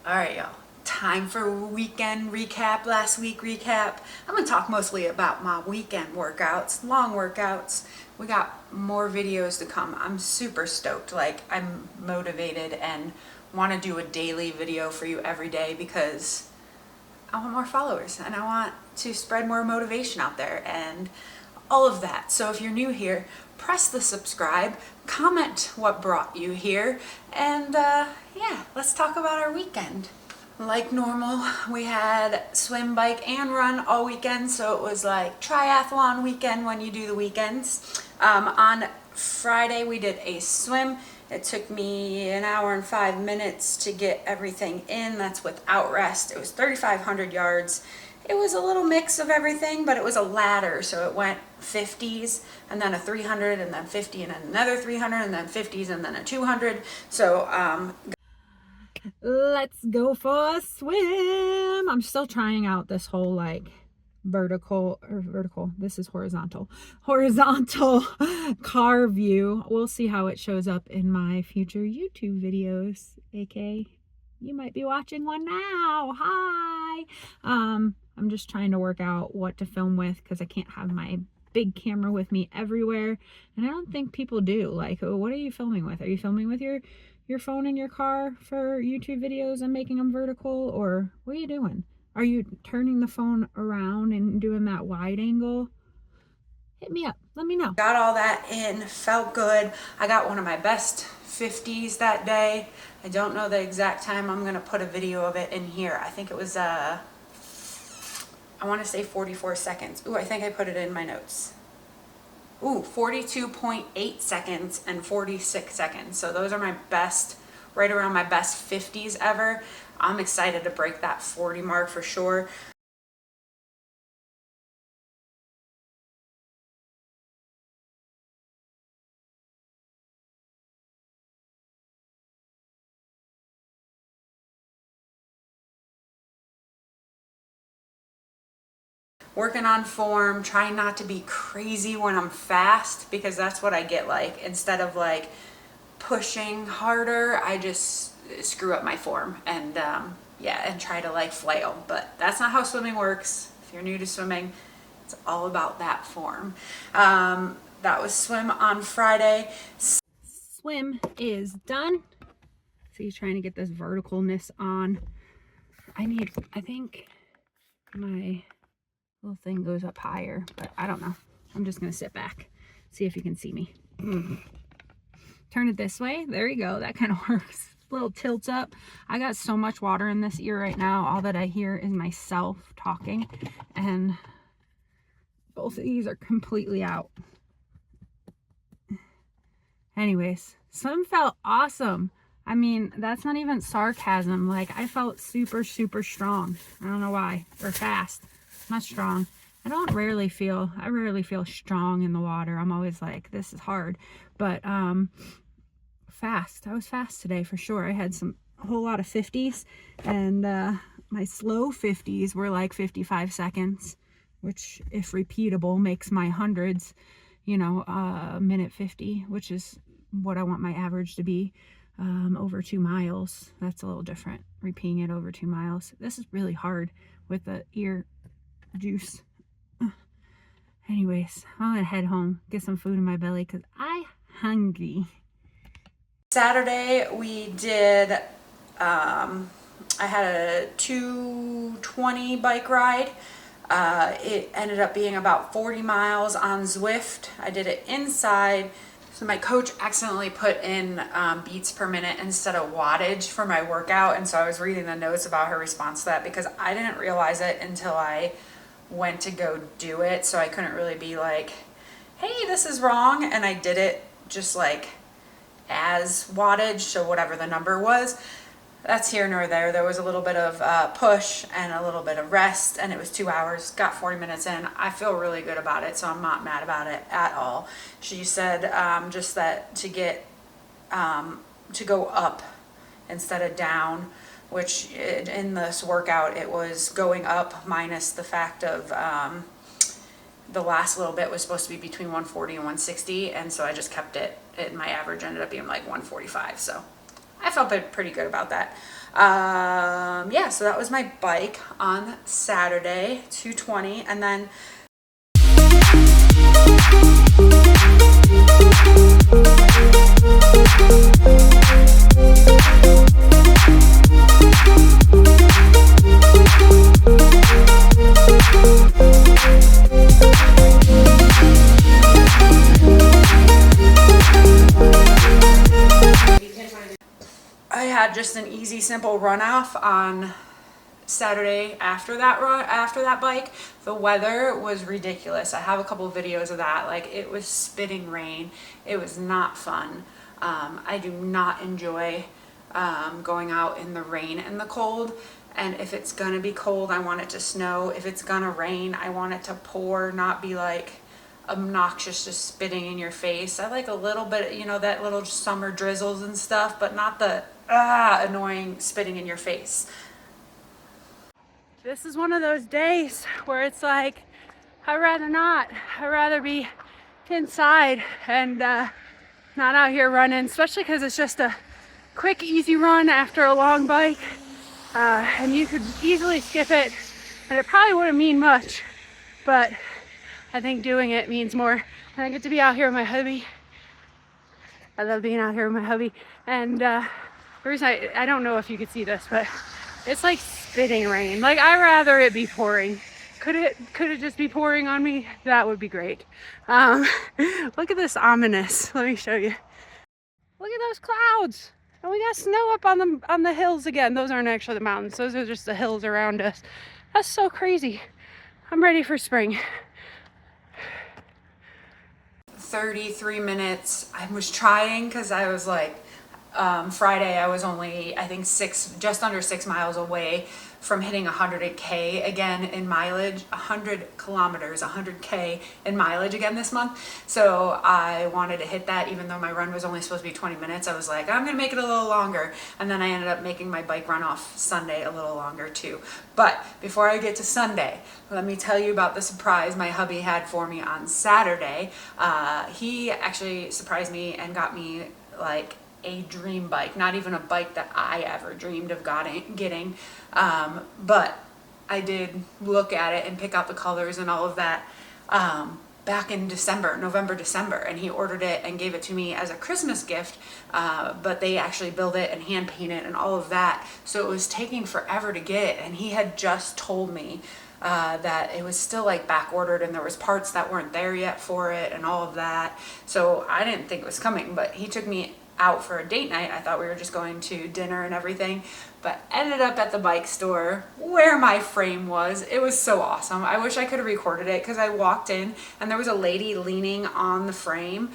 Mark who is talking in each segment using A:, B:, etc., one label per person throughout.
A: All right, y'all. Time for weekend recap, last week recap. I'm gonna talk mostly about my weekend workouts, long workouts. We got more videos to come. I'm super stoked. Like, I'm motivated and want to do a daily video for you every day because I want more followers and I want to spread more motivation out there and all of that. So if you're new here, press the subscribe, comment what brought you here, and yeah, let's talk about our weekend. Like normal, we had swim, bike, and run all weekend, so it was like triathlon weekend when you do the weekends. On Friday, we did a swim. It took me an hour and 5 minutes to get everything in. That's without rest. It was 3,500 yards. It was a little mix of everything, but it was a ladder, so it went 50s, and then a 300, and then 50, and then another 300, and then 50s, and then a 200. So let's go for a swim. I'm still trying out this whole like vertical, this is horizontal car view. We'll see how it shows up in my future YouTube videos, aka you might be watching one now. Hi. I'm just trying to work out what to film with because I can't have my big camera with me everywhere, and I don't think people do. Like, what are you filming with? Are you filming with your phone in your car for YouTube videos and making them vertical, or what are you doing? Are you turning the phone around and doing that wide angle? Hit me up, let me know. Got all that in, felt good. I got one of my best 50s that day. I don't know the exact time. I'm gonna put a video of it in here. I think it was I want to say 44 seconds. Ooh, I think I put it in my notes. Ooh, 42.8 seconds and 46 seconds. So those are my best, right around my best 50s ever. I'm excited to break that 40 mark for sure. Working on form, trying not to be crazy when I'm fast, because that's what I get like. Instead of like pushing harder, I just screw up my form and yeah, and try to like flail. But that's not how swimming works. If you're new to swimming, it's all about that form. That was swim on Friday. Swim is done. So he's trying to get this verticalness on. I think my little thing goes up higher, but I don't know. I'm just gonna sit back, see if you can see me. Turn it this way. There you go. That kind of works. Little tilt up. I got so much water in this ear right now. All that I hear is myself talking, and both of these are completely out. Anyways, swim felt awesome. I mean, that's not even sarcasm. Like, I felt super, super strong. I don't know why. Or fast. Not strong. I rarely feel strong in the water. I'm always like, this is hard. But fast. I was fast today for sure. I had a whole lot of 50s, and my slow 50s were like 55 seconds, which, if repeatable, makes my hundreds, you know, minute 50, which is what I want my average to be. Over 2 miles. That's a little different, repeating it over 2 miles. This is really hard with the ear juice. Anyways, I'm gonna head home, get some food in my belly because I'm hungry. Saturday we did I had a 220 bike ride. It ended up being about 40 miles on Zwift. I did it inside. So my coach accidentally put in beats per minute instead of wattage for my workout, and so I was reading the notes about her response to that because I didn't realize it until I went to go do it, so I couldn't really be like, hey, this is wrong, and I did it just like as wattage, so whatever the number was. That's here nor there. There was a little bit of push and a little bit of rest, and it was 2 hours, got 40 minutes in. I feel really good about it, so I'm not mad about it at all. She said just that to get to go up instead of down, which in this workout it was going up minus the fact of the last little bit was supposed to be between 140 and 160, and so I just kept it, and my average ended up being like 145, so I felt pretty good about that. Yeah, so that was my bike on Saturday, 220, and then I had just an easy, simple run off on Saturday after that bike. The weather was ridiculous. I have a couple of videos of that. Like, it was spitting rain. It was not fun. I do not enjoy going out in the rain and the cold. And if it's gonna be cold, I want it to snow. If it's gonna rain, I want it to pour, not be like obnoxious, just spitting in your face. I like a little bit, you know, that little summer drizzles and stuff, but not the annoying spitting in your face. This is one of those days where it's like, I'd rather not. I'd rather be inside and not out here running, especially because it's just a quick, easy run after a long bike. And you could easily skip it, and it probably wouldn't mean much, but I think doing it means more. And I get to be out here with my hubby. I love being out here with my hubby. And the reason I don't know if you could see this, but it's like spitting rain. Like, I'd rather it be pouring. Could it just be pouring on me? That would be great. Look at this ominous. Let me show you. Look at those clouds. And we got snow up on the hills again. Those aren't actually the mountains. Those are just the hills around us. That's so crazy. I'm ready for spring. 33 minutes. I was trying because I was like, Friday I was only, I think just under 6 miles away from hitting 100K again in mileage, 100 kilometers, 100K in mileage again this month. So I wanted to hit that, even though my run was only supposed to be 20 minutes. I was like, I'm gonna make it a little longer. And then I ended up making my bike run off Sunday a little longer too. But before I get to Sunday, let me tell you about the surprise my hubby had for me on Saturday. He actually surprised me and got me like a dream bike, not even a bike that I ever dreamed of getting, but I did look at it and pick out the colors and all of that back in November, December, and he ordered it and gave it to me as a Christmas gift, but they actually build it and hand paint it and all of that, so it was taking forever to get it, and he had just told me that it was still like back ordered and there was parts that weren't there yet for it and all of that, so I didn't think it was coming, but he took me out for a date night. I thought we were just going to dinner and everything, but ended up at the bike store where my frame was. It was so awesome. I wish I could have recorded it because I walked in and there was a lady leaning on the frame,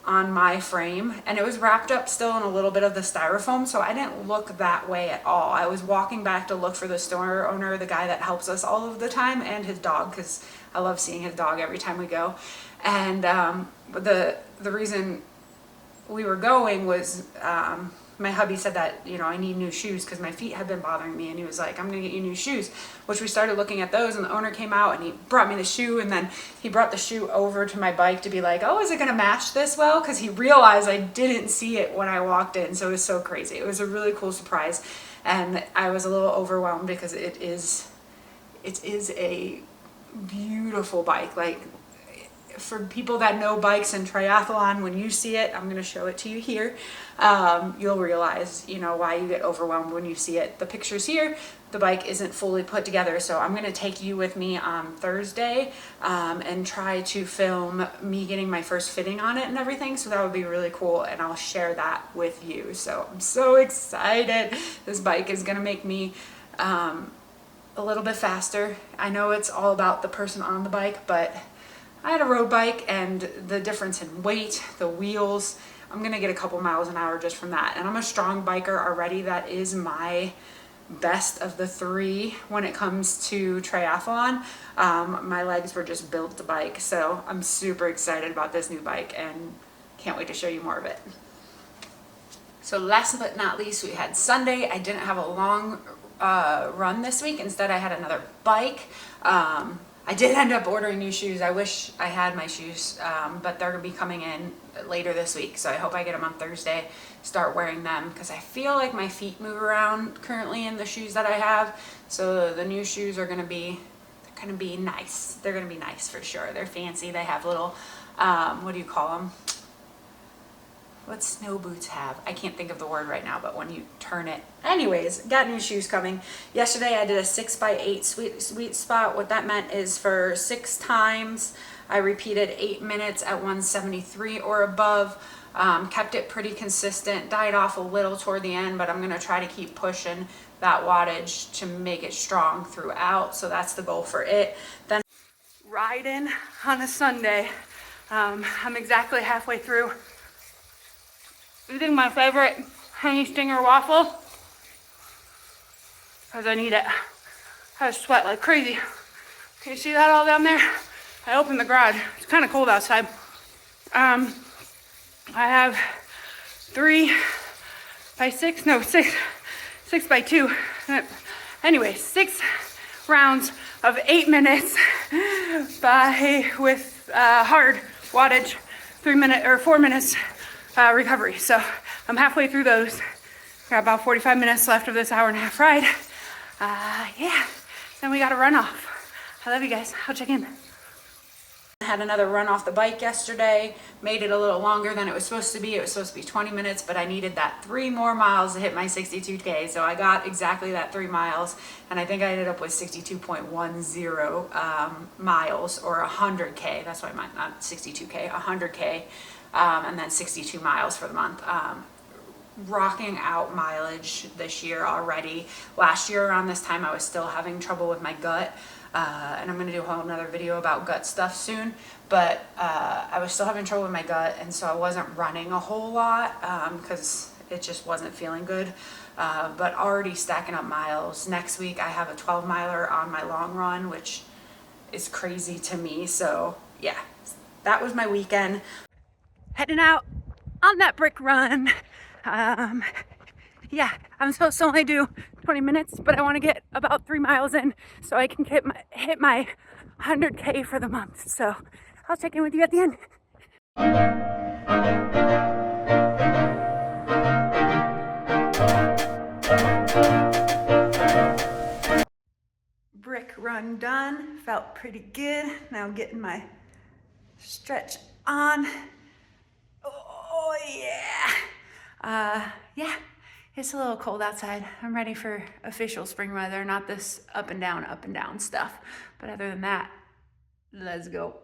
A: on my frame, and it was wrapped up still in a little bit of the styrofoam, so I didn't look that way at all. I was walking back to look for the store owner, the guy that helps us all of the time, and his dog, because I love seeing his dog every time we go. And the reason we were going was my hubby said that, you know, I need new shoes because my feet have been bothering me, and he was like, I'm gonna get you new shoes, which we started looking at those, and the owner came out and he brought me the shoe, and then he brought the shoe over to my bike to be like, oh, is it gonna match this well, because he realized I didn't see it when I walked in. So it was so crazy. It was a really cool surprise, and I was a little overwhelmed because it is a beautiful bike. Like, for people that know bikes and triathlon, when you see it, I'm going to show it to you here, you'll realize, you know, why you get overwhelmed when you see it. The pictures here, the bike isn't fully put together, so I'm going to take you with me on Thursday and try to film me getting my first fitting on it and everything, so that would be really cool, and I'll share that with you. So I'm so excited. This bike is going to make me a little bit faster. I know it's all about the person on the bike, but I had a road bike, and the difference in weight, the wheels, I'm gonna get a couple miles an hour just from that. And I'm a strong biker already. That is my best of the three when it comes to triathlon. My legs were just built to bike, so I'm super excited about this new bike and can't wait to show you more of it. So last but not least, we had Sunday. I didn't have a long run this week. Instead, I had another bike. I did end up ordering new shoes. I wish I had my shoes, but they're gonna be coming in later this week. So I hope I get them on Thursday, start wearing them, because I feel like my feet move around currently in the shoes that I have. So the new shoes are gonna be nice. They're gonna be nice for sure. They're fancy. They have little, what do you call them? What snow boots have? I can't think of the word right now, but when you turn it. Anyways, got new shoes coming. Yesterday I did a 6x8 sweet spot. What that meant is for 6 times, I repeated 8 minutes at 173 or above. Kept it pretty consistent, died off a little toward the end, but I'm gonna try to keep pushing that wattage to make it strong throughout. So that's the goal for it. Then riding on a Sunday. I'm exactly halfway through eating my favorite honey stinger waffle because I need it. I sweat like crazy. Can you see that all down there? I opened the garage. It's kind of cold outside. I have 6x2. Anyway, 6 rounds of 8 minutes with hard wattage, 4 minutes recovery. So I'm halfway through those. Got about 45 minutes left of this hour-and-a-half ride. Yeah, then we got a run off. I love you guys. I'll check in. I had another run off the bike yesterday, made it a little longer than it was supposed to be. It was supposed to be 20 minutes, but I needed that 3 more miles to hit my 62K. So I got exactly that 3 miles, and I think I ended up with 62.10 miles, or 100K. That's what I meant, not 62K, 100K, and then 62 miles for the month. Rocking out mileage this year already. Last year around this time, I was still having trouble with my gut. And I'm gonna do a whole another video about gut stuff soon, but I was still having trouble with my gut, and so I wasn't running a whole lot because it just wasn't feeling good, but already stacking up miles. Next week I have a 12 miler on my long run, which is crazy to me. So yeah, that was my weekend. Heading out on that brick run. Yeah, I'm supposed to only do 20 minutes, but I want to get about 3 miles in so I can hit my 100K for the month. So I'll check in with you at the end. Brick run done. Felt pretty good. Now getting my stretch on. Oh yeah. Yeah. It's a little cold outside. I'm ready for official spring weather, not this up and down stuff. But other than that, let's go.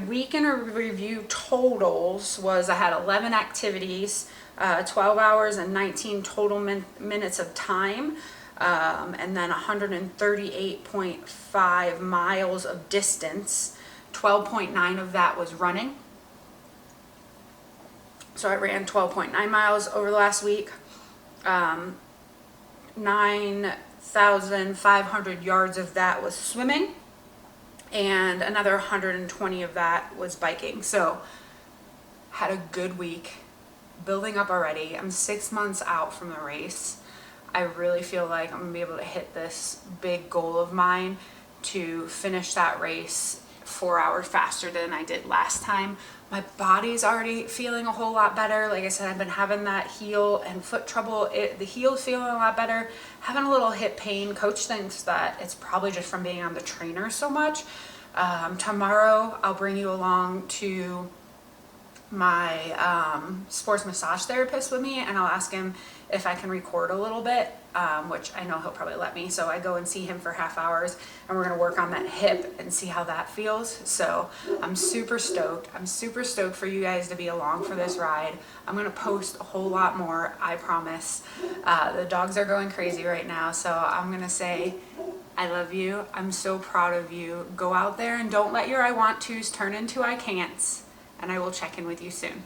A: Weekend review totals was I had 11 activities, 12 hours and 19 total minutes of time, and then 138.5 miles of distance. 12.9 of that was running. So I ran 12.9 miles over the last week. 9,500 yards of that was swimming, and another 120 of that was biking. So had a good week, building up already. I'm 6 months out from the race. I really feel like I'm gonna be able to hit this big goal of mine to finish that race 4 hours faster than I did last time. My body's already feeling a whole lot better. Like I said, I've been having that heel and foot trouble. The heel's feeling a lot better. Having a little hip pain. Coach thinks that it's probably just from being on the trainer so much. Tomorrow, I'll bring you along to my sports massage therapist with me, and I'll ask him if I can record a little bit, which I know he'll probably let me. So I go and see him for half hours, and we're gonna work on that hip and see how that feels. So I'm super stoked. I'm super stoked for you guys to be along for this ride. I'm gonna post a whole lot more, I promise. The dogs are going crazy right now, so I'm gonna say I love you. I'm so proud of you. Go out there and don't let your I want tos turn into I can'ts, and I will check in with you soon.